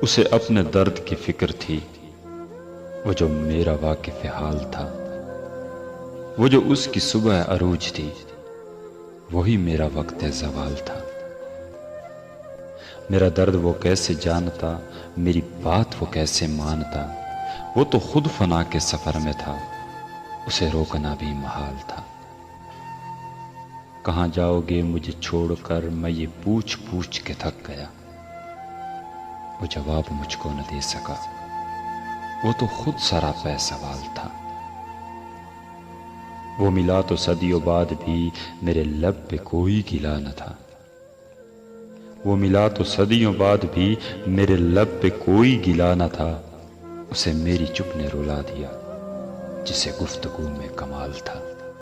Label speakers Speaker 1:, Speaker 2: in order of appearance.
Speaker 1: उसे अपने दर्द की फिक्र थी, वो जो मेरा वाकिफ़ हाल था। वो जो उसकी सुबह अरूज थी, वही मेरा वक्त ज़वाल था। मेरा दर्द वो कैसे जानता, मेरी बात वो कैसे मानता। वो तो खुद फना के सफर में था, उसे रोकना भी महाल था। कहाँ जाओगे मुझे छोड़कर, मैं ये पूछ पूछ के थक गया। वो जवाब मुझको न दे सका, वो तो खुद सरापै सवाल था। वो मिला तो सदियों बाद भी मेरे लब पे कोई गिला न था। वो मिला तो सदियों बाद भी मेरे लब पे कोई गिला न था। उसे मेरी चुप ने रुला दिया, जिसे गुफ्तगू में कमाल था।